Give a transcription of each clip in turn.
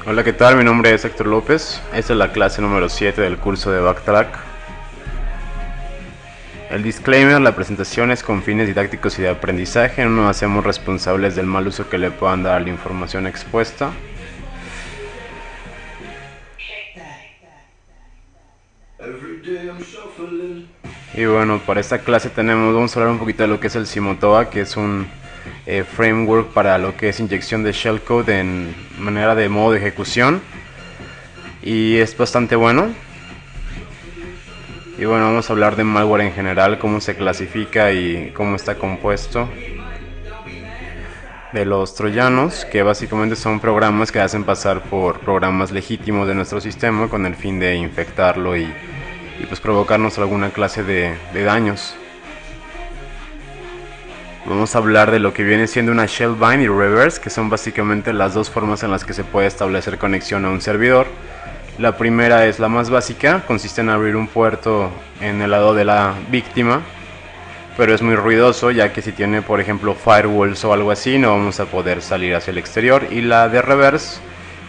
Hola, ¿qué tal? Mi nombre es Héctor López. Esta es la clase número 7 del curso de Backtrack. El disclaimer: la presentación es con fines didácticos y de aprendizaje. No nos hacemos responsables del mal uso que le puedan dar a la información expuesta. Y bueno, para esta clase vamos a hablar un poquito de lo que es el Simotoa, que es un framework para lo que es inyección de shellcode en manera de modo de ejecución, y es bastante bueno. Y bueno, vamos a hablar de malware en general, cómo se clasifica y cómo está compuesto. De los troyanos, que básicamente son programas que hacen pasar por programas legítimos de nuestro sistema con el fin de infectarlo y pues provocarnos alguna clase de daños. Vamos a hablar de lo que viene siendo una shell bind y reverse, que son básicamente las dos formas en las que se puede establecer conexión a un servidor. La primera es la más básica, consiste en abrir un puerto en el lado de la víctima, pero es muy ruidoso, ya que si tiene, por ejemplo, firewalls o algo así, no vamos a poder salir hacia el exterior. Y la de reverse,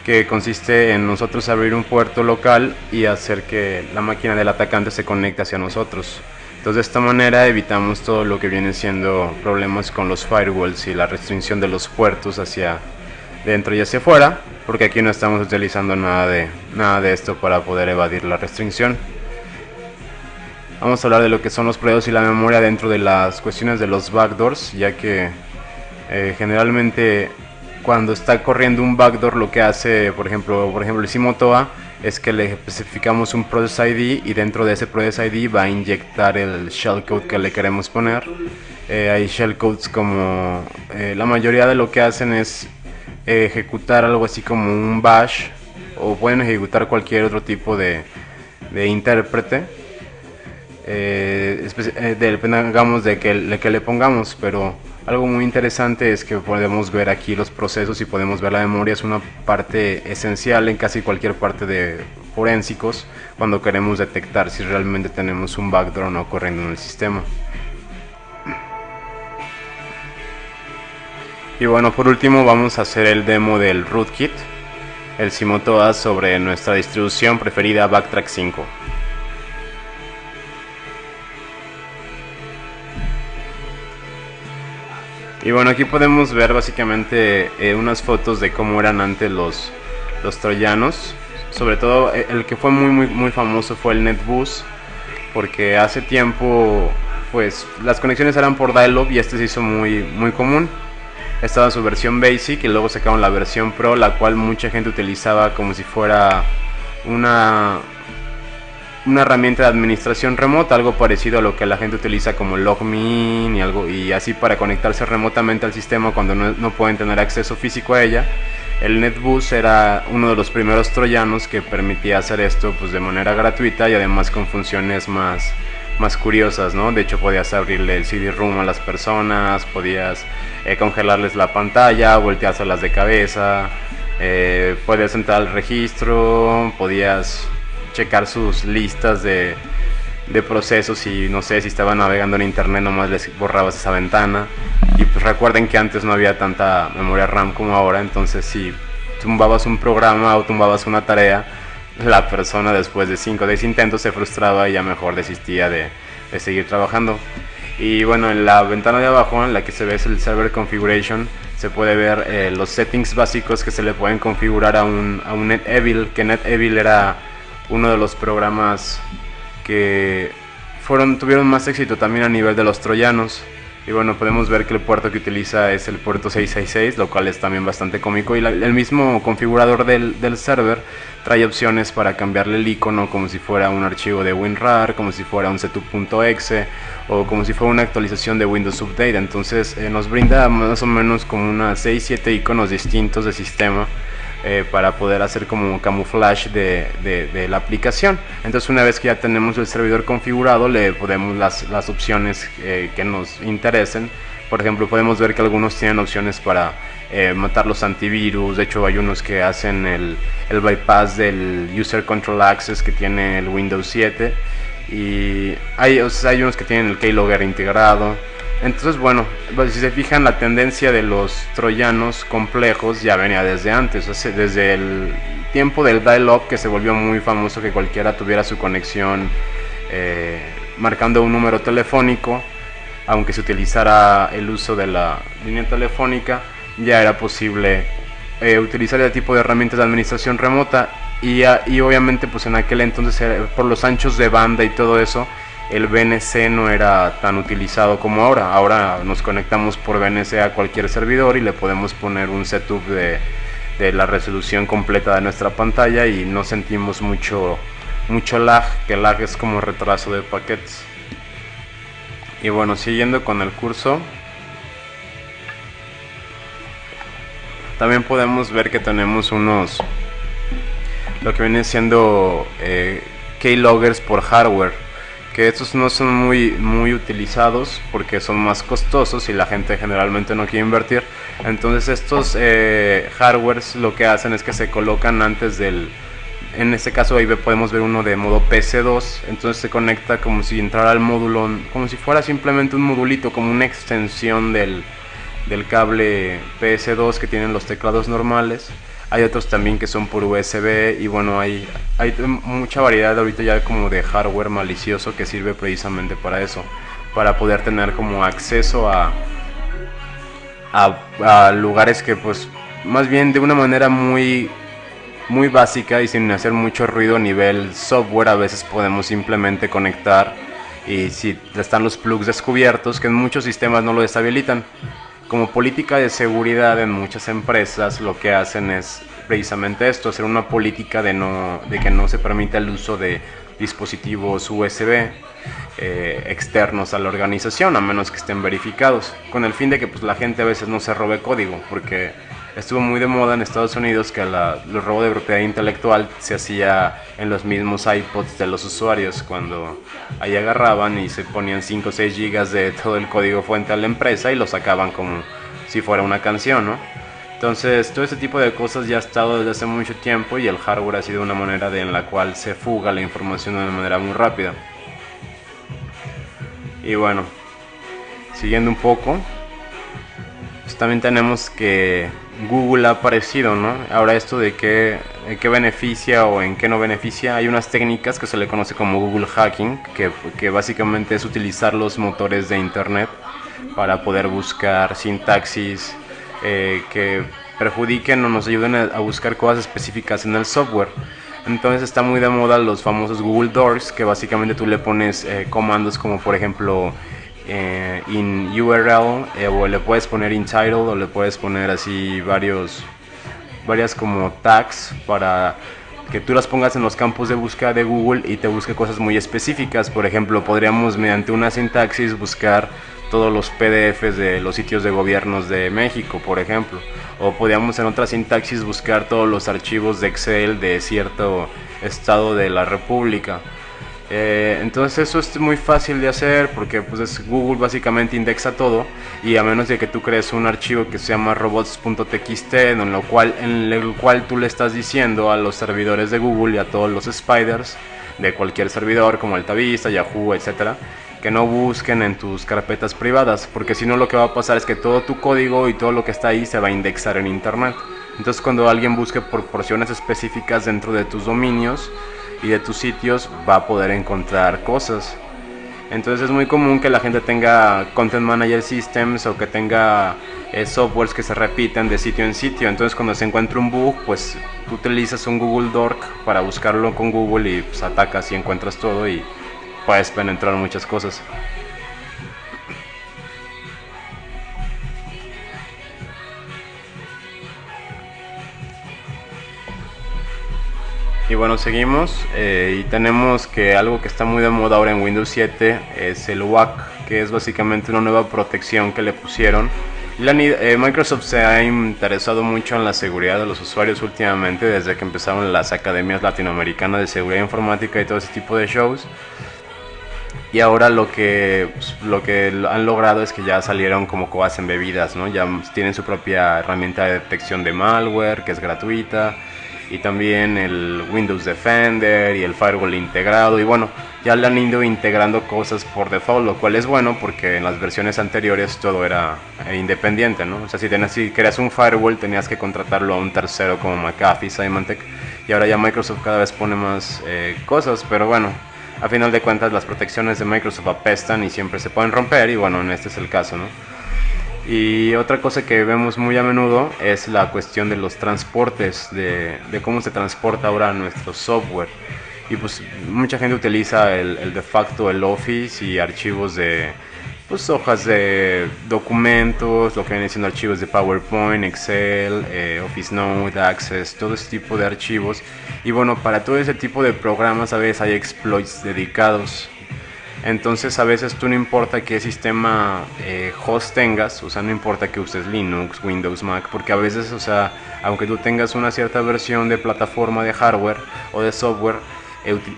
que consiste en nosotros abrir un puerto local y hacer que la máquina del atacante se conecte hacia nosotros. Entonces, de esta manera evitamos todo lo que viene siendo problemas con los firewalls y la restricción de los puertos hacia dentro y hacia afuera, porque aquí no estamos utilizando nada de esto para poder evadir la restricción. Vamos a hablar de lo que son los procesos y la memoria dentro de las cuestiones de los backdoors, ya que generalmente cuando está corriendo un backdoor, lo que hace, por ejemplo el Simotoa, es que le especificamos un process ID, y dentro de ese process ID va a inyectar el shellcode que le queremos poner. Hay shellcodes como la mayoría de lo que hacen es ejecutar algo así como un bash, o pueden ejecutar cualquier otro tipo de intérprete, dependamos de que le pongamos. Pero algo muy interesante es que podemos ver aquí los procesos y podemos ver la memoria. Es una parte esencial en casi cualquier parte de forensicos cuando queremos detectar si realmente tenemos un backdoor o no corriendo en el sistema. Y bueno, por último vamos a hacer el demo del rootkit, el Simotoa, sobre nuestra distribución preferida, Backtrack 5. Y bueno, aquí podemos ver básicamente unas fotos de cómo eran antes los troyanos. Sobre todo el que fue muy famoso fue el NetBus, porque hace tiempo pues las conexiones eran por dial-up y este se hizo muy común. Estaba en su versión basic y luego sacaron la versión pro, la cual mucha gente utilizaba como si fuera una herramienta de administración remota, algo parecido a lo que la gente utiliza como LogMeIn y así, para conectarse remotamente al sistema cuando no pueden tener acceso físico a ella. El NetBus era uno de los primeros troyanos que permitía hacer esto pues de manera gratuita y además con funciones más curiosas, ¿no? De hecho, podías abrirle el CD-ROOM a las personas, podías congelarles la pantalla, volteárselas de cabeza, podías entrar al registro, podías checar sus listas de procesos, y no sé, si estaban navegando en internet nomás les borrabas esa ventana. Y pues recuerden que antes no había tanta memoria RAM como ahora, entonces si tumbabas un programa o tumbabas una tarea, la persona después de 5 o 10 intentos se frustraba y ya mejor desistía de seguir trabajando. Y bueno, en la ventana de abajo, en la que se ve es el Server Configuration, se puede ver los settings básicos que se le pueden configurar a un NetEvil, que NetEvil era uno de los programas que tuvieron más éxito también a nivel de los troyanos. Y bueno, podemos ver que el puerto que utiliza es el puerto 666, lo cual es también bastante cómico. Y el mismo configurador del server trae opciones para cambiarle el icono, como si fuera un archivo de WinRAR, como si fuera un setup.exe o como si fuera una actualización de Windows Update. Entonces nos brinda más o menos como unas 6-7 iconos distintos de sistema para poder hacer como camuflaje de la aplicación. Entonces, una vez que ya tenemos el servidor configurado, le podemos las opciones que nos interesen. Por ejemplo, podemos ver que algunos tienen opciones para matar los antivirus. De hecho, hay unos que hacen el bypass del User Control Access que tiene el Windows 7, y hay unos que tienen el keylogger integrado. Entonces, bueno, pues, si se fijan, la tendencia de los troyanos complejos ya venía desde antes, o sea, desde el tiempo del dial-up, que se volvió muy famoso, que cualquiera tuviera su conexión marcando un número telefónico, aunque se utilizara el uso de la línea telefónica, ya era posible utilizar este tipo de herramientas de administración remota y obviamente pues en aquel entonces por los anchos de banda y todo eso el VNC no era tan utilizado como ahora. Ahora nos conectamos por VNC a cualquier servidor y le podemos poner un setup de la resolución completa de nuestra pantalla y no sentimos mucho lag, que lag es como retraso de paquetes. Y bueno, siguiendo con el curso, también podemos ver que tenemos lo que viene siendo keyloggers por hardware, que estos no son muy utilizados porque son más costosos y la gente generalmente no quiere invertir. Entonces estos hardwares lo que hacen es que se colocan antes en este caso ahí podemos ver uno de modo PC2, entonces se conecta como si entrara al módulo, como si fuera simplemente un modulito, como una extensión del cable PS2 que tienen los teclados normales. Hay otros también que son por USB y bueno, hay mucha variedad ahorita ya como de hardware malicioso que sirve precisamente para eso, para poder tener como acceso a lugares que pues más bien de una manera muy básica y sin hacer mucho ruido a nivel software a veces podemos simplemente conectar, y si están los plugs descubiertos, que en muchos sistemas no lo deshabilitan. Como política de seguridad en muchas empresas lo que hacen es precisamente esto, hacer una política de que no se permita el uso de dispositivos USB externos a la organización, a menos que estén verificados, con el fin de que pues, la gente a veces no se robe código, porque estuvo muy de moda en Estados Unidos que los robos de propiedad intelectual se hacía en los mismos iPods de los usuarios, cuando ahí agarraban y se ponían 5 o 6 gigas de todo el código fuente a la empresa y lo sacaban como si fuera una canción, ¿no? Entonces todo este tipo de cosas ya ha estado desde hace mucho tiempo y el hardware ha sido una manera en la cual se fuga la información de una manera muy rápida. Y bueno, siguiendo un poco, pues también tenemos que Google ha aparecido, ¿no? Ahora esto de qué beneficia o en qué no beneficia, hay unas técnicas que se le conoce como Google Hacking, que básicamente es utilizar los motores de internet para poder buscar sintaxis que perjudiquen o nos ayuden a buscar cosas específicas en el software. Entonces está muy de moda los famosos Google Doors, que básicamente tú le pones comandos como por ejemplo in URL, o le puedes poner in title, o le puedes poner así varias como tags para que tú las pongas en los campos de búsqueda de Google y te busque cosas muy específicas. Por ejemplo, podríamos mediante una sintaxis buscar todos los PDFs de los sitios de gobiernos de México, por ejemplo, o podríamos en otra sintaxis buscar todos los archivos de Excel de cierto estado de la República. Entonces eso es muy fácil de hacer porque pues Google básicamente indexa todo, y a menos de que tú crees un archivo que se llama robots.txt en el cual tú le estás diciendo a los servidores de Google y a todos los spiders de cualquier servidor como Altavista, Yahoo, etcétera, que no busquen en tus carpetas privadas, porque si no lo que va a pasar es que todo tu código y todo lo que está ahí se va a indexar en internet. Entonces cuando alguien busque por porciones específicas dentro de tus dominios y de tus sitios, va a poder encontrar cosas. Entonces es muy común que la gente tenga Content Manager Systems o que tenga softwares que se repiten de sitio en sitio. Entonces cuando se encuentra un bug, pues tú utilizas un Google Dork para buscarlo con Google y pues atacas y encuentras todo y puedes penetrar muchas cosas. Y bueno, seguimos y tenemos que algo que está muy de moda ahora en Windows 7 es el WAC, que es básicamente una nueva protección que le pusieron. Microsoft se ha interesado mucho en la seguridad de los usuarios últimamente, desde que empezaron las academias latinoamericanas de seguridad informática y todo ese tipo de shows. Y ahora lo que han logrado es que ya salieron como cosas embebidas, ¿no? Ya tienen su propia herramienta de detección de malware, que es gratuita. y también el Windows Defender y el firewall integrado, y bueno, ya le han ido integrando cosas por default, lo cual es bueno porque en las versiones anteriores todo era independiente, ¿no? O sea, si querías un firewall tenías que contratarlo a un tercero como McAfee, Symantec, y ahora ya Microsoft cada vez pone más cosas, pero bueno, a final de cuentas las protecciones de Microsoft apestan y siempre se pueden romper, y bueno, en este es el caso, ¿no? Y otra cosa que vemos muy a menudo es la cuestión de los transportes, de cómo se transporta ahora nuestro software. Y pues mucha gente utiliza el de facto, el Office y archivos de pues hojas de documentos, lo que vienen siendo archivos de PowerPoint, Excel, Office Note, Access, todo ese tipo de archivos. Y bueno, para todo ese tipo de programas a veces hay exploits dedicados. Entonces a veces tú no importa qué sistema host tengas, o sea, no importa que uses Linux, Windows, Mac, porque a veces, o sea, aunque tú tengas una cierta versión de plataforma de hardware o de software,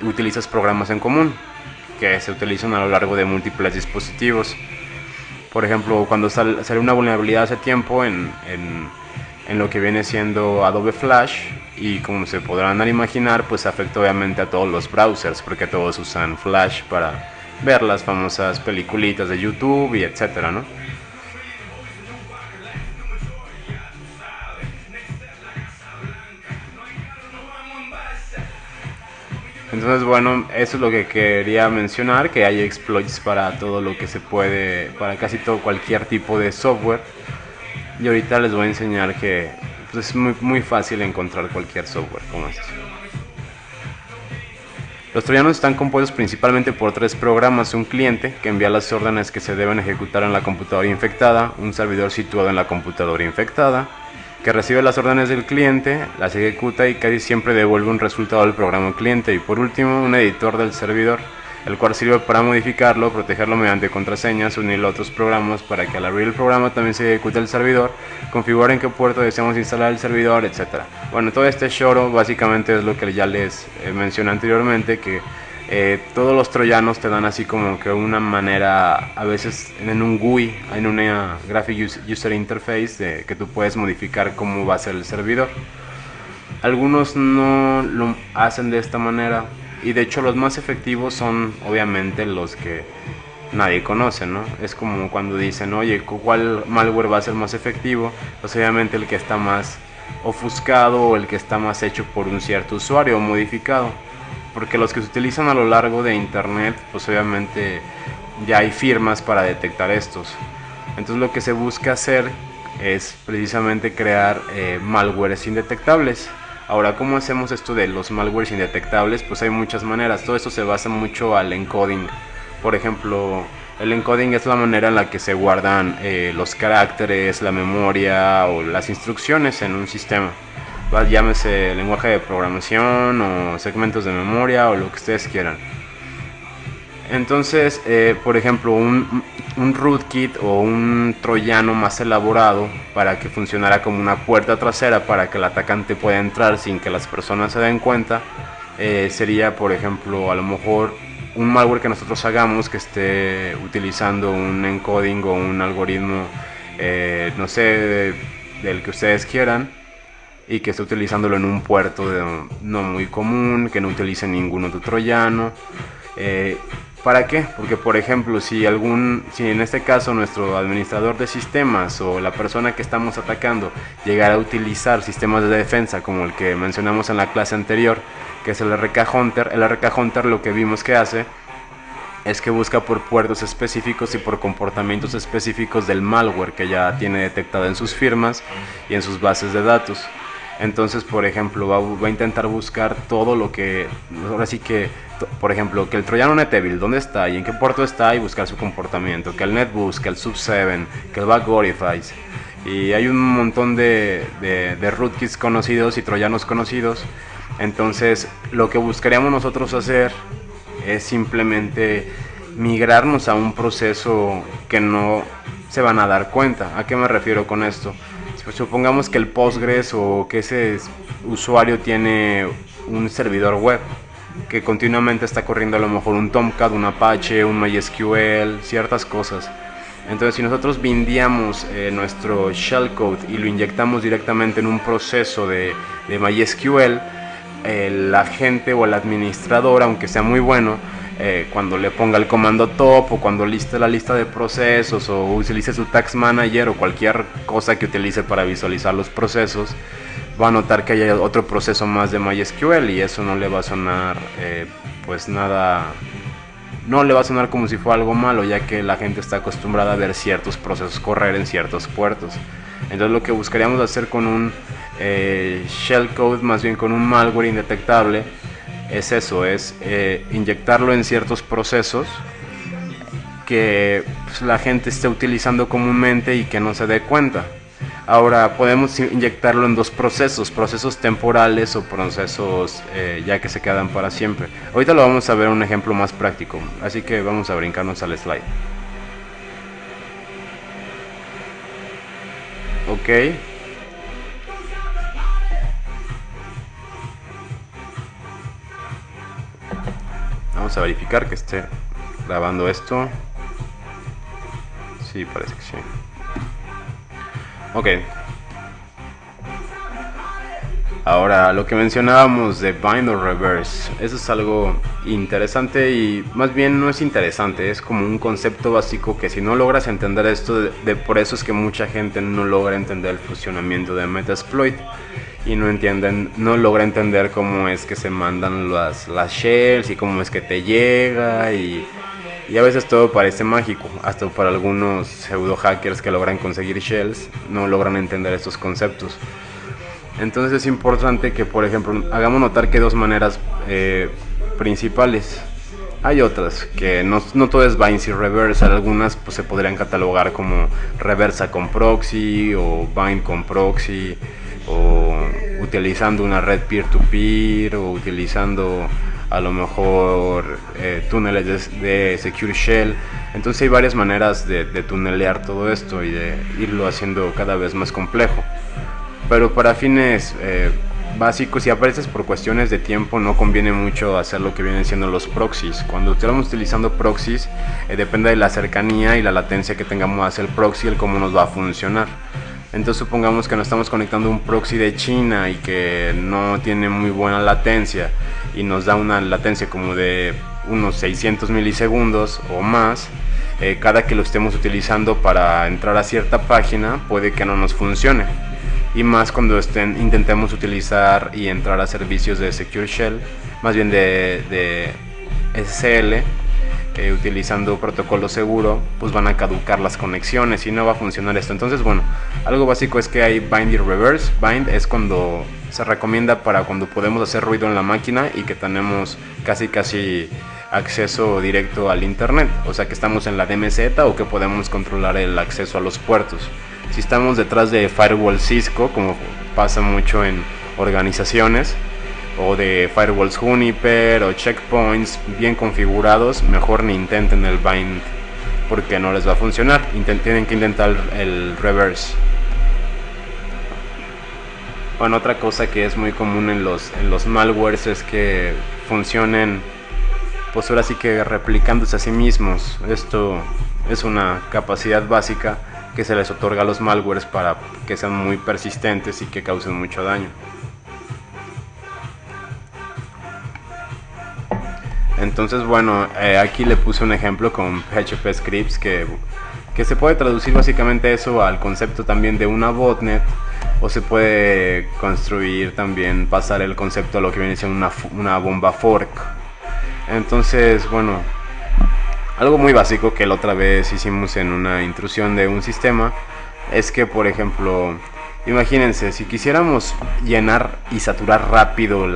utilizas programas en común que se utilizan a lo largo de múltiples dispositivos. Por ejemplo, cuando salió una vulnerabilidad hace tiempo en lo que viene siendo Adobe Flash, y como se podrán imaginar, pues afecta obviamente a todos los browsers, porque todos usan Flash para ver las famosas peliculitas de YouTube y etcétera, ¿no? Entonces, bueno, eso es lo que quería mencionar, que hay exploits para todo lo que se puede, para casi todo cualquier tipo de software. Y ahorita les voy a enseñar que pues, es muy fácil encontrar cualquier software como este. Los troyanos están compuestos principalmente por tres programas: un cliente que envía las órdenes que se deben ejecutar en la computadora infectada, un servidor situado en la computadora infectada, que recibe las órdenes del cliente, las ejecuta y casi siempre devuelve un resultado al programa cliente, y por último un editor del servidor, el cual sirve para modificarlo, protegerlo mediante contraseñas, unirlo a otros programas para que al abrir el programa también se ejecute el servidor, configurar en qué puerto deseamos instalar el servidor, etc. Bueno, todo este choro básicamente es lo que ya les mencioné anteriormente, que todos los troyanos te dan así como que una manera, a veces en un GUI, en una Graphic User Interface, que tú puedes modificar cómo va a ser el servidor. Algunos no lo hacen de esta manera, y de hecho los más efectivos son obviamente los que nadie conoce, ¿no? Es como cuando dicen, oye, ¿cuál malware va a ser más efectivo? Pues obviamente el que está más ofuscado o el que está más hecho por un cierto usuario o modificado, porque los que se utilizan a lo largo de internet, pues obviamente ya hay firmas para detectar estos. Entonces lo que se busca hacer es precisamente crear malwares indetectables. Ahora, ¿cómo hacemos esto de los malwares indetectables? Pues hay muchas maneras. Todo esto se basa mucho al encoding. Por ejemplo, el encoding es la manera en la que se guardan los caracteres, la memoria o las instrucciones en un sistema. Llámese lenguaje de programación o segmentos de memoria o lo que ustedes quieran. Entonces, por ejemplo, un rootkit o un troyano más elaborado para que funcionara como una puerta trasera para que el atacante pueda entrar sin que las personas se den cuenta, sería, por ejemplo, a lo mejor un malware que nosotros hagamos que esté utilizando un encoding o un algoritmo, no sé, del que ustedes quieran, y que esté utilizándolo en un puerto no muy común, que no utilice ningún otro troyano. ¿Para qué? Porque por ejemplo, si en este caso nuestro administrador de sistemas o la persona que estamos atacando llegara a utilizar sistemas de defensa como el que mencionamos en la clase anterior, que es el RK Hunter, lo que vimos que hace es que busca por puertos específicos y por comportamientos específicos del malware que ya tiene detectado en sus firmas y en sus bases de datos. Entonces, por ejemplo, va a intentar buscar todo lo que, ahora sí que, por ejemplo, que el troyano NetEvil, ¿dónde está y en qué puerto está? Y buscar su comportamiento, que el NetBoost, que el Sub7, que el Bugorifies. Y hay un montón de rootkits conocidos y troyanos conocidos. Entonces, lo que buscaríamos nosotros hacer es simplemente migrarnos a un proceso que no se van a dar cuenta. ¿A qué me refiero con esto? Pues supongamos que el Postgres o que ese usuario tiene un servidor web que continuamente está corriendo a lo mejor un Tomcat, un Apache, un MySQL, ciertas cosas. Entonces si nosotros bindeamos nuestro shellcode y lo inyectamos directamente en un proceso de MySQL, el agente o el administrador, aunque sea muy bueno, cuando le ponga el comando top o cuando liste la lista de procesos o utilice su task manager o cualquier cosa que utilice para visualizar los procesos, va a notar que hay otro proceso más de MySQL y eso no le va a sonar pues nada, no le va a sonar como si fuera algo malo, ya que la gente está acostumbrada a ver ciertos procesos correr en ciertos puertos. Entonces lo que buscaríamos hacer con un shellcode, más bien con un malware indetectable, es eso, es inyectarlo en ciertos procesos que pues, la gente esté utilizando comúnmente y que no se dé cuenta. Ahora podemos inyectarlo en dos procesos temporales o procesos ya que se quedan para siempre. Ahorita lo vamos a ver un ejemplo más práctico, así que vamos a brincarnos al slide. Ok. Vamos a verificar que esté grabando esto. Sí, parece que sí. Ok. Ahora, lo que mencionábamos de bind o reverse, eso es algo interesante y más bien no es interesante, es como un concepto básico que si no logras entender esto, por eso es que mucha gente no logra entender el funcionamiento de Metasploit y no logra entender cómo es que se mandan las shells y cómo es que te llega y a veces todo parece mágico, hasta para algunos pseudo hackers que logran conseguir shells no logran entender estos conceptos. Entonces es importante que, por ejemplo, hagamos notar que hay dos maneras principales. Hay otras que no todo es bind y reverse, algunas pues, se podrían catalogar como reversa con proxy o bind con proxy, o utilizando una red peer-to-peer, o utilizando a lo mejor túneles de Secure Shell. Entonces hay varias maneras de tunelear todo esto y de irlo haciendo cada vez más complejo. Pero para fines básicos y a veces por cuestiones de tiempo no conviene mucho hacer lo que vienen siendo los proxies. Cuando estamos utilizando proxies depende de la cercanía y la latencia que tengamos hacia el proxy, el cómo nos va a funcionar. Entonces supongamos que nos estamos conectando a un proxy de China y que no tiene muy buena latencia y nos da una latencia como de unos 600 milisegundos o más. Cada que lo estemos utilizando para entrar a cierta página puede que no nos funcione. Y más cuando intentemos utilizar y entrar a servicios de Secure Shell, más bien de SSL, utilizando protocolo seguro, pues van a caducar las conexiones y no va a funcionar esto. Entonces, bueno, algo básico es que hay bind y reverse. Bind es cuando se recomienda para cuando podemos hacer ruido en la máquina y que tenemos casi acceso directo al internet, o sea que estamos en la DMZ o que podemos controlar el acceso a los puertos. Si estamos detrás de firewall Cisco, como pasa mucho en organizaciones, o de firewalls Juniper o checkpoints bien configurados, mejor ni intenten el bind porque no les va a funcionar. Tienen que intentar el reverse. Bueno, otra cosa que es muy común en los malwares es que funcionen pues ahora sí que replicándose a sí mismos. Esto es una capacidad básica que se les otorga a los malwares para que sean muy persistentes y que causen mucho daño. Entonces, bueno, aquí le puse un ejemplo con PHP Scripts que se puede traducir básicamente eso al concepto también de una botnet, o se puede construir también, pasar el concepto a lo que viene siendo una bomba fork. Entonces, bueno, algo muy básico que la otra vez hicimos en una intrusión de un sistema es que, por ejemplo, imagínense, si quisiéramos llenar y saturar rápido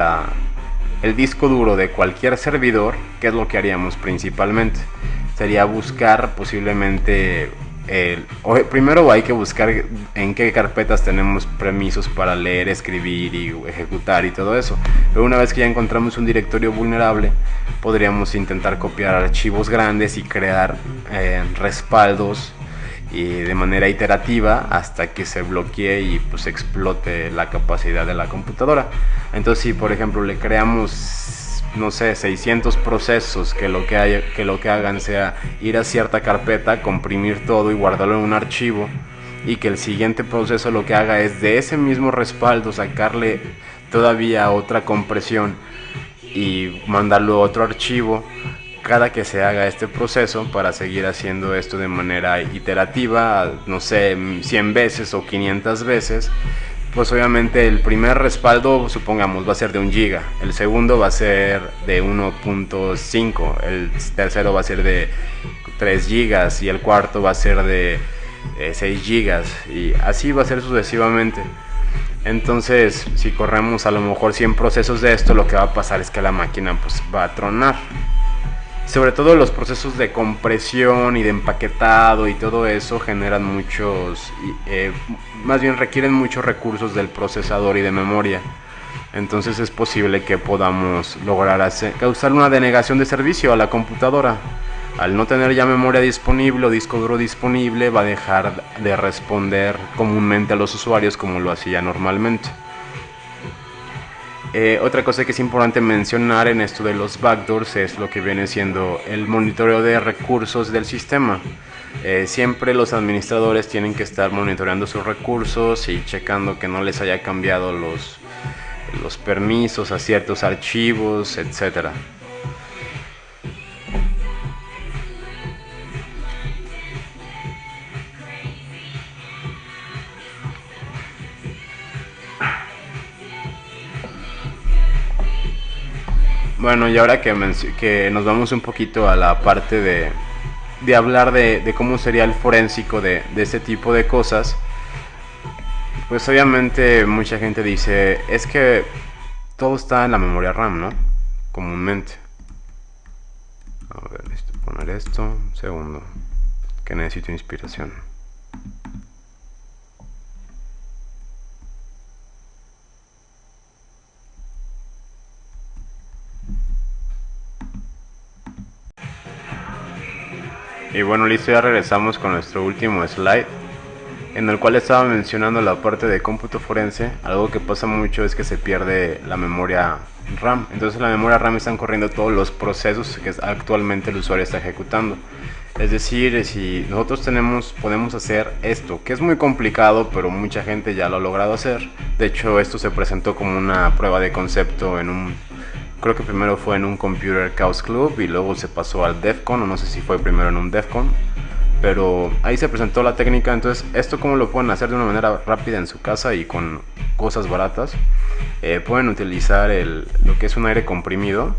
el disco duro de cualquier servidor, ¿qué es lo que haríamos principalmente? Sería buscar posiblemente, primero hay que buscar en qué carpetas tenemos permisos para leer, escribir y ejecutar y todo eso. Pero una vez que ya encontramos un directorio vulnerable, podríamos intentar copiar archivos grandes y crear respaldos y de manera iterativa hasta que se bloquee y pues explote la capacidad de la computadora. Entonces, si por ejemplo le creamos no sé, 600 procesos que lo que hagan sea ir a cierta carpeta, comprimir todo y guardarlo en un archivo, y que el siguiente proceso lo que haga es de ese mismo respaldo sacarle todavía otra compresión y mandarlo a otro archivo cada que se haga este proceso, para seguir haciendo esto de manera iterativa, no sé, 100 veces o 500 veces. Pues obviamente el primer respaldo, supongamos, va a ser de 1 giga, el segundo va a ser de 1.5, el tercero va a ser de 3 gigas y el cuarto va a ser de 6 gigas, y así va a ser sucesivamente. Entonces, si corremos a lo mejor 100 procesos de esto, lo que va a pasar es que la máquina pues va a tronar. Sobre todo los procesos de compresión y de empaquetado y todo eso generan muchos, más bien requieren muchos recursos del procesador y de memoria. Entonces es posible que podamos lograr causar una denegación de servicio a la computadora. Al no tener ya memoria disponible o disco duro disponible, va a dejar de responder comúnmente a los usuarios como lo hacía normalmente. Otra cosa que es importante mencionar en esto de los backdoors es lo que viene siendo el monitoreo de recursos del sistema. Siempre los administradores tienen que estar monitoreando sus recursos y checando que no les haya cambiado los permisos a ciertos archivos, etcétera. Bueno, y ahora que nos vamos un poquito a la parte de hablar de cómo sería el forénsico de este tipo de cosas, pues obviamente mucha gente dice, es que todo está en la memoria RAM, ¿no? Comúnmente. A ver, necesito poner esto, un segundo, que necesito inspiración. Y bueno, listo, ya regresamos con nuestro último slide, en el cual estaba mencionando la parte de cómputo forense. Algo que pasa mucho es que se pierde la memoria RAM. Entonces en la memoria RAM están corriendo todos los procesos que actualmente el usuario está ejecutando. Es decir, si nosotros podemos hacer esto, que es muy complicado, pero mucha gente ya lo ha logrado hacer. De hecho, esto se presentó como una prueba de concepto creo que primero fue en un Computer Chaos Club y luego se pasó al DEF CON, o no sé si fue primero en un DEF CON, pero ahí se presentó la técnica. Entonces, esto cómo lo pueden hacer de una manera rápida en su casa y con cosas baratas. Pueden utilizar lo que es un aire comprimido.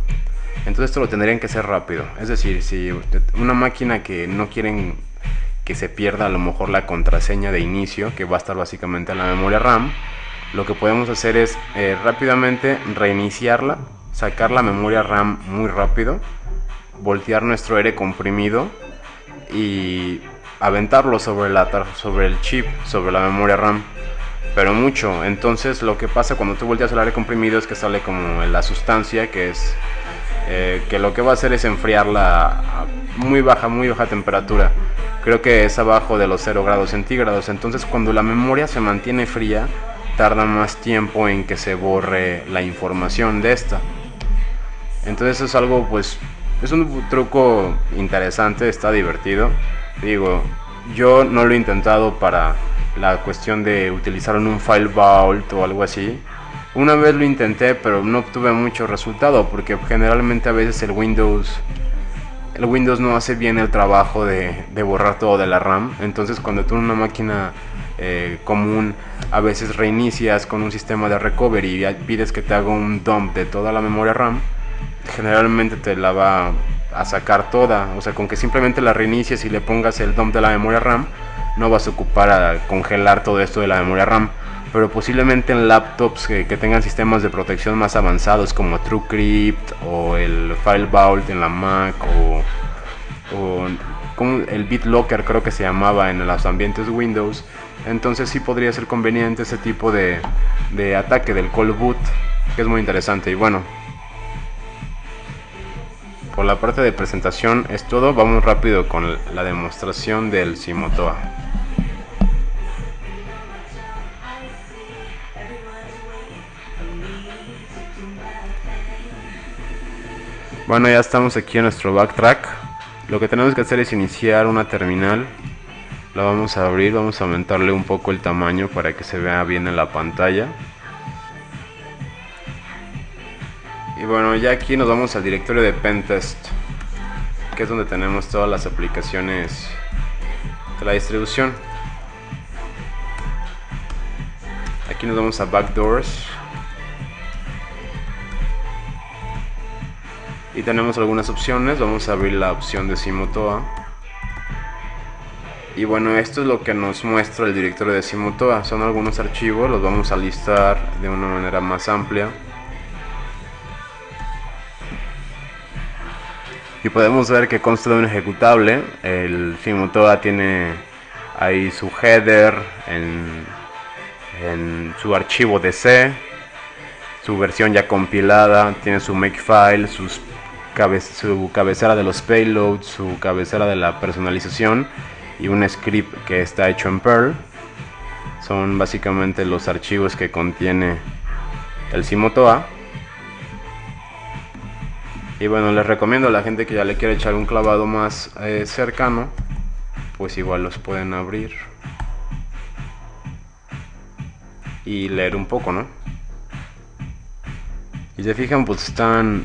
Entonces esto lo tendrían que hacer rápido. Es decir, si una máquina que no quieren que se pierda a lo mejor la contraseña de inicio, que va a estar básicamente en la memoria RAM, lo que podemos hacer es rápidamente reiniciarla, sacar la memoria RAM muy rápido, voltear nuestro aire comprimido y aventarlo sobre el chip, sobre la memoria RAM, pero mucho. Entonces lo que pasa cuando tú volteas el aire comprimido es que sale como la sustancia que es que lo que va a hacer es enfriarla a muy baja temperatura. Creo que es abajo de los 0 grados centígrados. Entonces cuando la memoria se mantiene fría, tarda más tiempo en que se borre la información de esta. Entonces es algo, pues, es un truco interesante, está divertido. Digo, yo no lo he intentado para la cuestión de utilizar en un file vault o algo así. Una vez lo intenté, pero no obtuve mucho resultado, porque generalmente a veces el Windows no hace bien el trabajo de borrar todo de la RAM. Entonces cuando tú en una máquina común a veces reinicias con un sistema de recovery y pides que te haga un dump de toda la memoria RAM, generalmente te la va a sacar toda. O sea, con que simplemente la reinicies y le pongas el dump de la memoria RAM, no vas a ocupar a congelar todo esto de la memoria RAM. Pero posiblemente en laptops que tengan sistemas de protección más avanzados como TrueCrypt o el File Vault en la Mac o como el BitLocker, creo que se llamaba en los ambientes Windows. Entonces sí podría ser conveniente ese tipo de ataque del Cold Boot, que es muy interesante. Y bueno, por la parte de presentación es todo. Vamos rápido con la demostración del Simotoa. Bueno, ya estamos aquí en nuestro backtrack. Lo que tenemos que hacer es iniciar una terminal. La vamos a abrir, vamos a aumentarle un poco el tamaño para que se vea bien en la pantalla. Y bueno, ya aquí nos vamos al directorio de Pentest, que es donde tenemos todas las aplicaciones de la distribución. Aquí nos vamos a Backdoors. Y tenemos algunas opciones. Vamos a abrir la opción de Simotoa. Y bueno, esto es lo que nos muestra el directorio de Simotoa. Son algunos archivos, los vamos a listar de una manera más amplia. Y podemos ver que consta de un ejecutable. El Simotoa tiene ahí su header en su archivo de C, su versión ya compilada, tiene su makefile, su cabecera de los payloads, su cabecera de la personalización y un script que está hecho en Perl. Son básicamente los archivos que contiene el Simotoa. Y bueno, les recomiendo a la gente que ya le quiere echar un clavado más cercano, pues igual los pueden abrir y leer un poco, ¿no? Y se fijan, pues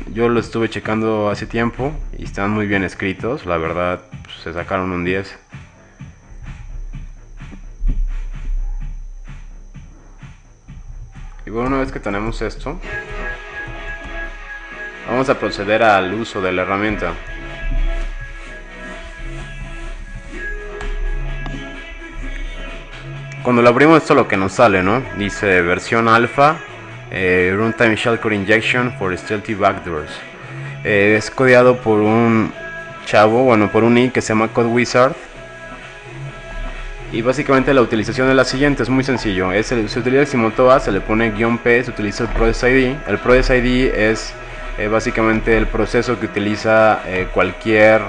yo lo estuve checando hace tiempo y están muy bien escritos, la verdad, pues, se sacaron un 10. Y bueno, una vez que tenemos esto, vamos a proceder al uso de la herramienta. Cuando lo abrimos, esto es lo que nos sale, ¿no? Dice versión alfa, runtime shellcode injection for stealthy backdoors. Es codeado por un chavo, bueno, por un I que se llama Code Wizard. Y básicamente la utilización es la siguiente, es muy sencillo. Se utiliza el Simotoa, se le pone "-p", se utiliza el process ID. El process ID es básicamente el proceso que utiliza cualquier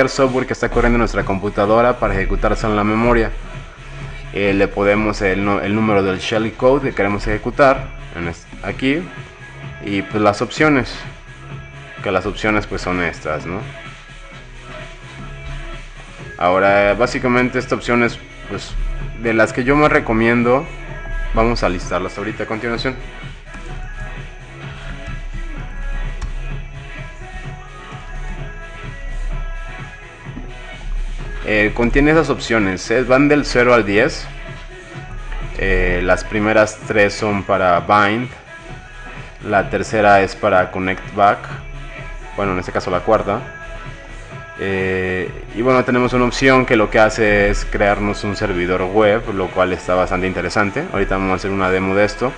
software que está corriendo en nuestra computadora para ejecutarse en la memoria. Le podemos el número del shellcode que queremos ejecutar aquí, y pues las opciones, que las opciones pues son estas, ¿no? Ahora básicamente esta opción es pues de las que yo más recomiendo. Vamos a listarlas ahorita a continuación. Contiene esas opciones, van del 0 al 10. Las primeras 3 son para bind, la tercera es para connect back, bueno, en este caso la cuarta. Y bueno, tenemos una opción que lo que hace es crearnos un servidor web, lo cual está bastante interesante. Ahorita vamos a hacer una demo de esto.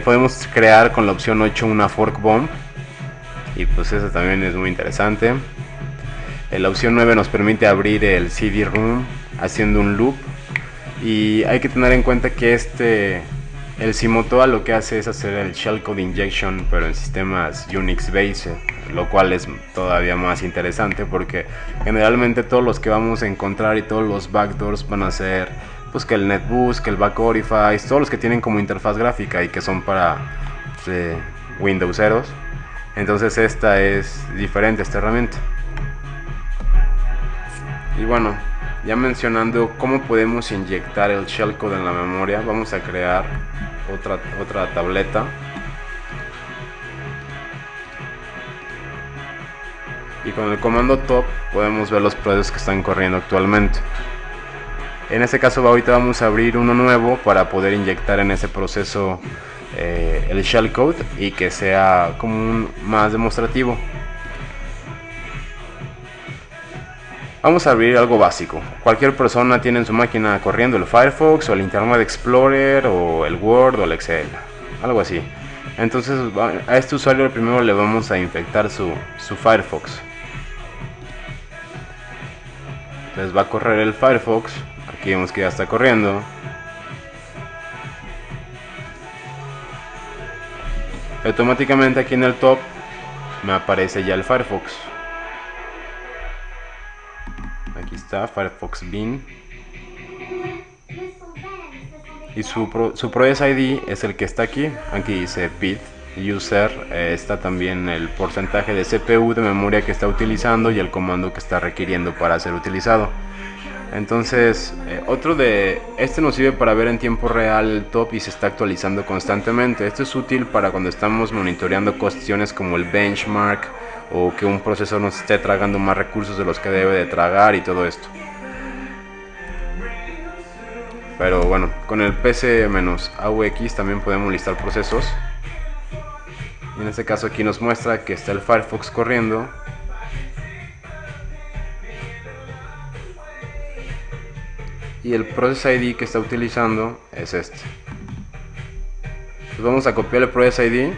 Podemos crear con la opción 8 una fork bomb, y pues eso también es muy interesante. La opción 9 nos permite abrir el CD-ROM haciendo un loop. Y hay que tener en cuenta que el Simotoa lo que hace es hacer el shellcode injection, pero en sistemas Unix based, lo cual es todavía más interesante porque generalmente todos los que vamos a encontrar y todos los backdoors van a ser pues que el NetBoost, que el Backorify, todos los que tienen como interfaz gráfica y que son para Windowseros. Entonces esta es diferente, esta herramienta. Y bueno, ya mencionando cómo podemos inyectar el shellcode en la memoria, vamos a crear otra tableta. Y con el comando top podemos ver los procesos que están corriendo actualmente. En este caso ahorita vamos a abrir uno nuevo para poder inyectar en ese proceso el shellcode y que sea como más demostrativo. Vamos a abrir algo básico. Cualquier persona tiene en su máquina corriendo el Firefox o el Internet Explorer o el Word o el Excel, algo así. Entonces a este usuario primero le vamos a infectar su Firefox. Entonces va a correr el Firefox. Aquí vemos que ya está corriendo. Automáticamente aquí en el top me aparece ya el Firefox. Aquí está Firefox Bin. Y su process ID es el que está aquí. Aquí dice bit user, está también el porcentaje de CPU de memoria que está utilizando y el comando que está requiriendo para ser utilizado. Entonces, este nos sirve para ver en tiempo real el top y se está actualizando constantemente. Esto es útil para cuando estamos monitoreando cuestiones como el benchmark o que un procesador nos esté tragando más recursos de los que debe de tragar y todo esto. Pero bueno, con el PC-AUX también podemos listar procesos. Y en este caso aquí nos muestra que está el Firefox corriendo. Y el Process ID que está utilizando es este. Pues vamos a copiar el Process ID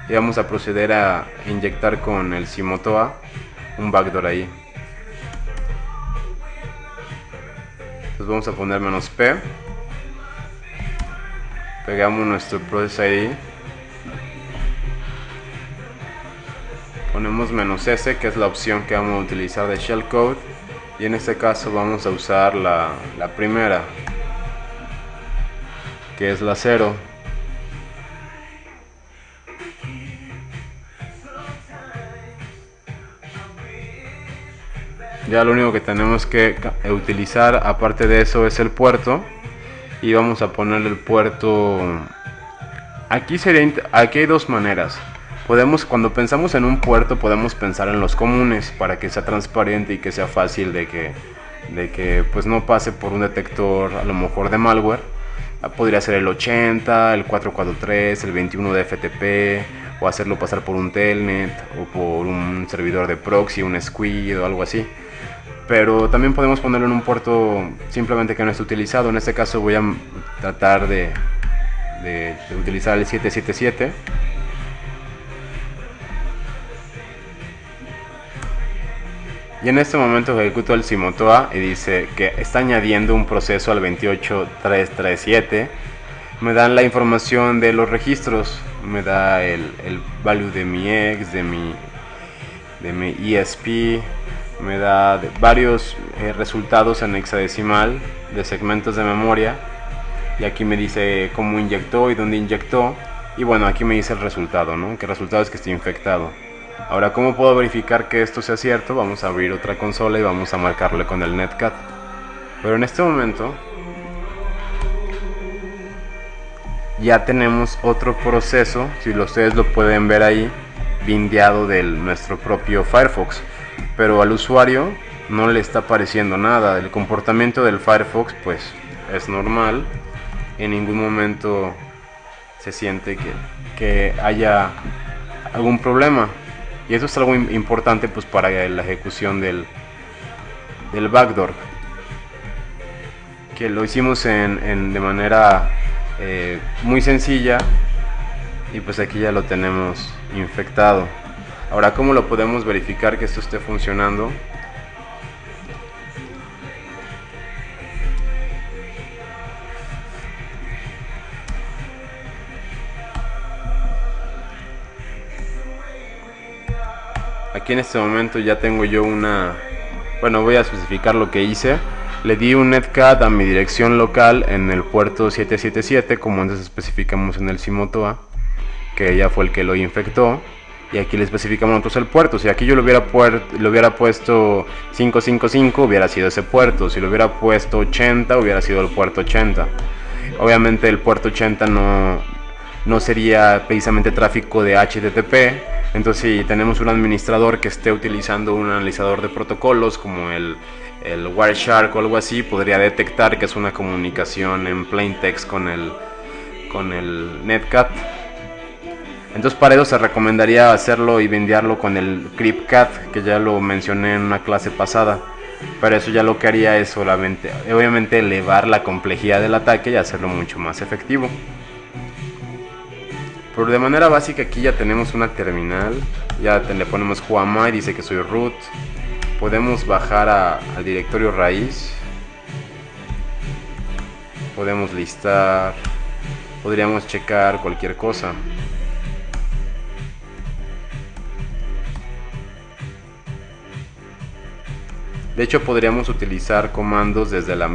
y vamos a proceder a inyectar con el Simotoa un backdoor ahí. Entonces vamos a poner "-p", pegamos nuestro Process ID, ponemos "-s", que es la opción que vamos a utilizar de shellcode, y en este caso vamos a usar la primera, que es la 0. Ya lo único que tenemos que utilizar aparte de eso es el puerto, y vamos a ponerle el puerto. Aquí hay dos maneras. Cuando pensamos en un puerto, podemos pensar en los comunes para que sea transparente y que sea fácil de que pues no pase por un detector a lo mejor de malware. Podría ser el 80, el 443, el 21 de FTP, o hacerlo pasar por un telnet o por un servidor de proxy, un squid o algo así. Pero también podemos ponerlo en un puerto simplemente que no esté utilizado. En este caso voy a tratar de utilizar el 777. Y en este momento ejecuto el Simotoa y dice que está añadiendo un proceso al 28337. Me dan la información de los registros, me da el value de mi ex, de mi ESP, me da varios resultados en hexadecimal de segmentos de memoria, y aquí me dice cómo inyectó y dónde inyectó, y bueno, aquí me dice el resultado, ¿no? Que el resultado es que esté infectado. Ahora, ¿cómo puedo verificar que esto sea cierto? Vamos a abrir otra consola y vamos a marcarle con el netcat. Pero en este momento ya tenemos otro proceso, si ustedes lo pueden ver ahí, bindeado de nuestro propio Firefox, pero al usuario no le está apareciendo nada. El comportamiento del Firefox pues es normal, en ningún momento se siente que haya algún problema, y eso es algo importante pues para la ejecución del backdoor, que lo hicimos de manera muy sencilla, y pues aquí ya lo tenemos infectado. Ahora, ¿cómo lo podemos verificar que esto esté funcionando? Aquí en este momento ya tengo yo bueno, voy a especificar lo que hice. Le di un netcat a mi dirección local en el puerto 777, como antes especificamos en el Simotoa, que ya fue el que lo infectó. Y aquí le especificamos nosotros el puerto. Si aquí yo lo hubiera puesto 555, hubiera sido ese puerto. Si lo hubiera puesto 80, hubiera sido el puerto 80. Obviamente el puerto 80 no sería precisamente tráfico de HTTP. Entonces, si tenemos un administrador que esté utilizando un analizador de protocolos como el Wireshark o algo así, podría detectar que es una comunicación en plain text con el netcat. Entonces, para eso se recomendaría hacerlo y bindearlo con el CryptCat, que ya lo mencioné en una clase pasada. Pero eso ya lo que haría es solamente, obviamente, elevar la complejidad del ataque y hacerlo mucho más efectivo. Pero de manera básica aquí ya tenemos una terminal. Ya le ponemos whoami, dice que soy root. Podemos bajar al directorio raíz. Podemos listar. Podríamos checar cualquier cosa. De hecho, podríamos utilizar comandos desde la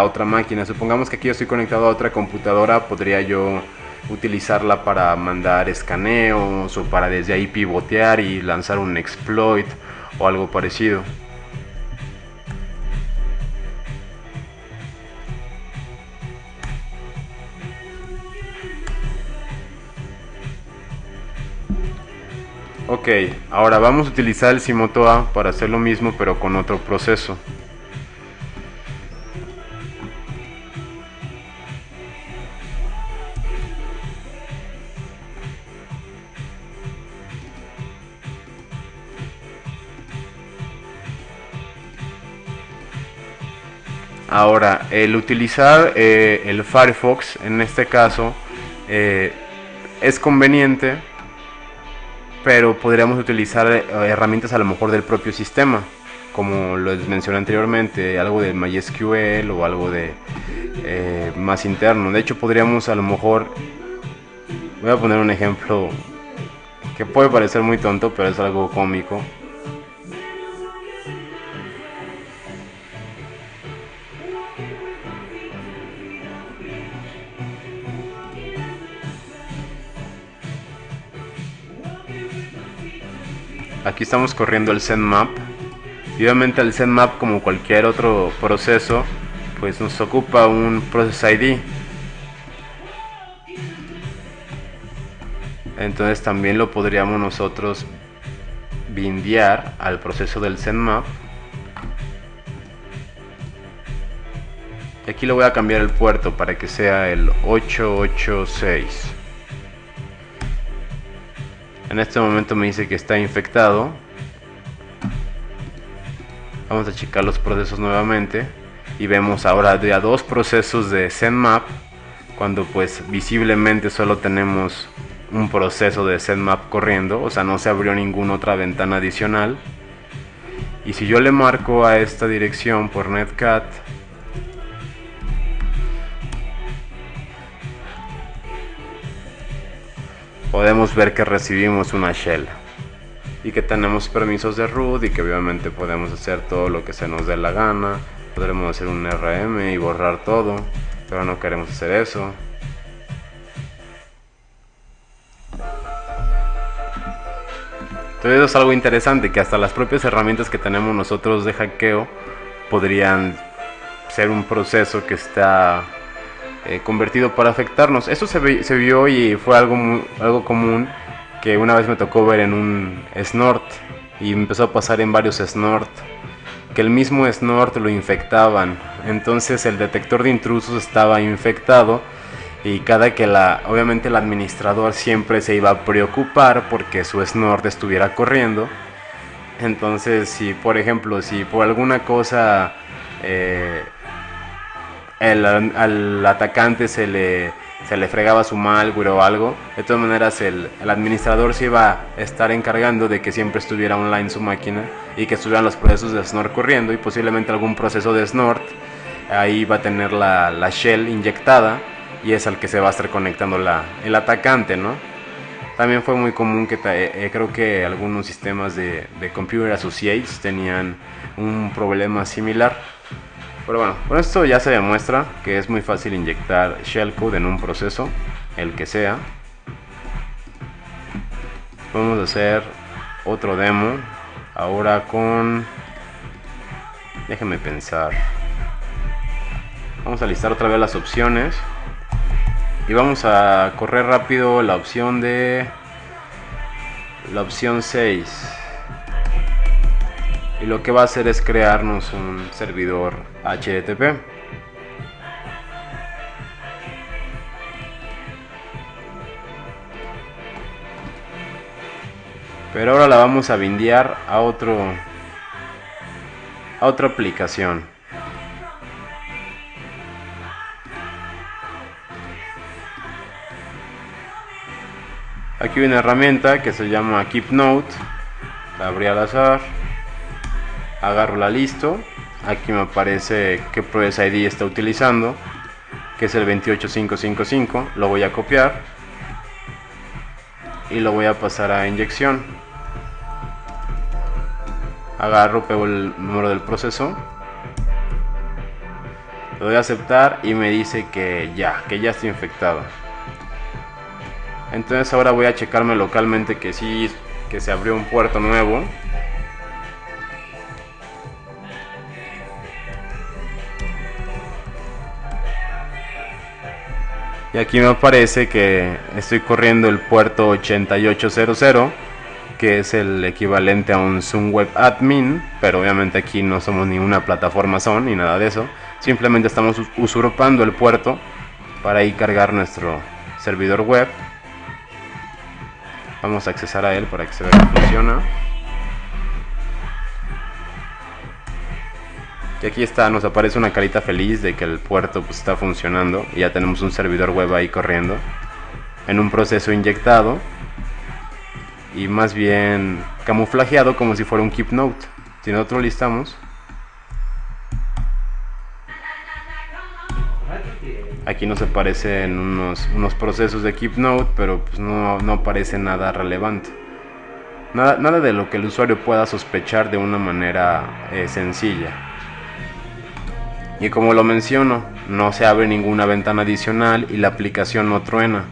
otra máquina. Supongamos que aquí yo estoy conectado a otra computadora, podría yo utilizarla para mandar escaneos o para desde ahí pivotear y lanzar un exploit o algo parecido. Ok, ahora vamos a utilizar el Simotoa para hacer lo mismo pero con otro proceso. Ahora, el utilizar el Firefox en este caso es conveniente, pero podríamos utilizar herramientas a lo mejor del propio sistema, como les mencioné anteriormente, algo de MySQL o algo de más interno. De hecho, podríamos a lo mejor, voy a poner un ejemplo que puede parecer muy tonto, pero es algo cómico. Aquí estamos corriendo el ZenMap. Y obviamente el ZenMap, como cualquier otro proceso, pues nos ocupa un Process ID. Entonces también lo podríamos nosotros bindear al proceso del ZenMap. Aquí le voy a cambiar el puerto para que sea el 886. En este momento me dice que está infectado. Vamos a checar los procesos nuevamente y vemos ahora ya dos procesos de ZenMap, cuando pues visiblemente solo tenemos un proceso de ZenMap corriendo, o sea, no se abrió ninguna otra ventana adicional. Y si yo le marco a esta dirección por netcat, podemos ver que recibimos una shell y que tenemos permisos de root y que obviamente podemos hacer todo lo que se nos dé la gana. Podremos hacer un RM y borrar todo, pero no queremos hacer eso. Entonces eso es algo interesante, que hasta las propias herramientas que tenemos nosotros de hackeo podrían ser un proceso que está convertido para afectarnos. Eso se vio y fue algo común, que una vez me tocó ver en un snort, y empezó a pasar en varios snort, que el mismo snort lo infectaban. Entonces el detector de intrusos estaba infectado, y cada que obviamente el administrador siempre se iba a preocupar porque su snort estuviera corriendo. Entonces, si por ejemplo, si por alguna cosa al atacante se le fregaba su malware o algo, de todas maneras el administrador se iba a estar encargando de que siempre estuviera online su máquina y que estuvieran los procesos de snort corriendo, y posiblemente algún proceso de snort ahí va a tener la shell inyectada, y es al que se va a estar conectando el atacante, ¿no? También fue muy común que creo que algunos sistemas de Computer Associates tenían un problema similar. Pero bueno, con esto ya se demuestra que es muy fácil inyectar shellcode en un proceso, el que sea. Vamos a hacer otro demo ahora con... déjenme pensar. Vamos a listar otra vez las opciones y vamos a correr rápido la opción 6. Y lo que va a hacer es crearnos un servidor HTTP. Pero ahora la vamos a bindear a otra aplicación. Aquí hay una herramienta que se llama KeepNote. La abrí al azar. Agarro la listo. Aquí me aparece qué Process ID está utilizando, que es el 28555. Lo voy a copiar y lo voy a pasar a inyección. Agarro, pego el número del proceso, lo doy a aceptar y me dice que ya está infectado. Entonces ahora voy a checarme localmente que sí, que se abrió un puerto nuevo. Y aquí me aparece que estoy corriendo el puerto 8800, que es el equivalente a un Zoom Web Admin, pero obviamente aquí no somos ni una plataforma Zoom ni nada de eso. Simplemente estamos usurpando el puerto para ahí cargar nuestro servidor web. Vamos a accesar a él para que se vea que funciona. Y aquí está, nos aparece una carita feliz de que el puerto pues está funcionando y ya tenemos un servidor web ahí corriendo en un proceso inyectado y más bien camuflajeado como si fuera un Keep Note. Si nosotros listamos, aquí nos aparecen unos procesos de Keep Note, pero pues no aparece nada relevante. Nada de lo que el usuario pueda sospechar de una manera sencilla. Y como lo menciono, no se abre ninguna ventana adicional y la aplicación no truena.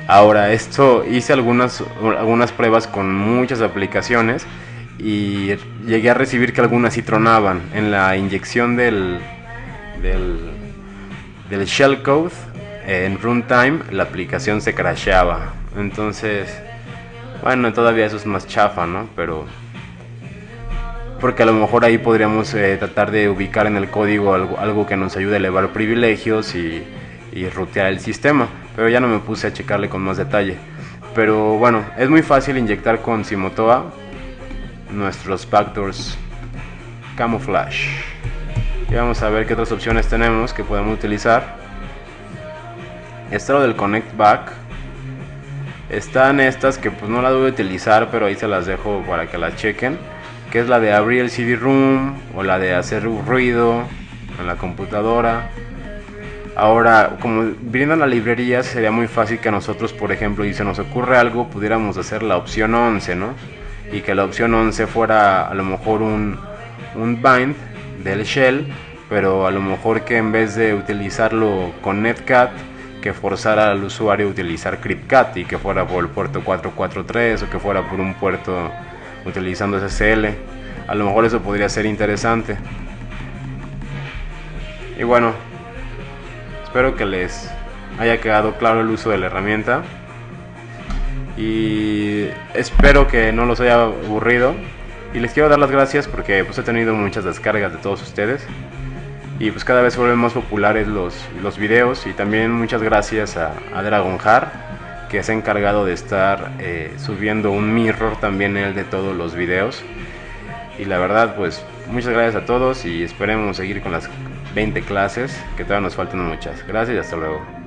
Ahora, esto hice algunas pruebas con muchas aplicaciones y llegué a recibir que algunas sí tronaban. En la inyección del shellcode en runtime, la aplicación se crasheaba. Entonces, bueno, todavía eso es más chafa, ¿no? Pero porque a lo mejor ahí podríamos tratar de ubicar en el código algo que nos ayude a elevar privilegios y rutear el sistema, pero ya no me puse a checarle con más detalle. Pero bueno, es muy fácil inyectar con Simotoa nuestros backdoors camouflage. Y vamos a ver qué otras opciones tenemos que podemos utilizar. Está lo del connect back. Están estas que pues no las voy a utilizar, pero ahí se las dejo para que las chequen, que es la de abrir el CD-ROOM o la de hacer ruido en la computadora. Ahora, como brindan la librería, sería muy fácil que nosotros, por ejemplo, y se nos ocurre algo, pudiéramos hacer la opción 11, ¿no? Y que la opción 11 fuera a lo mejor un bind del shell, pero a lo mejor que en vez de utilizarlo con netcat, que forzara al usuario a utilizar cryptcat y que fuera por el puerto 443 o que fuera por un puerto utilizando SSL. A lo mejor eso podría ser interesante. Y bueno, espero que les haya quedado claro el uso de la herramienta y espero que no los haya aburrido. Y les quiero dar las gracias porque pues he tenido muchas descargas de todos ustedes y pues cada vez se vuelven más populares los videos. Y también muchas gracias a Dragonjar, que se ha encargado de estar subiendo un mirror también él de todos los videos. Y la verdad pues muchas gracias a todos y esperemos seguir con las 20 clases, que todavía nos faltan muchas. Gracias y hasta luego.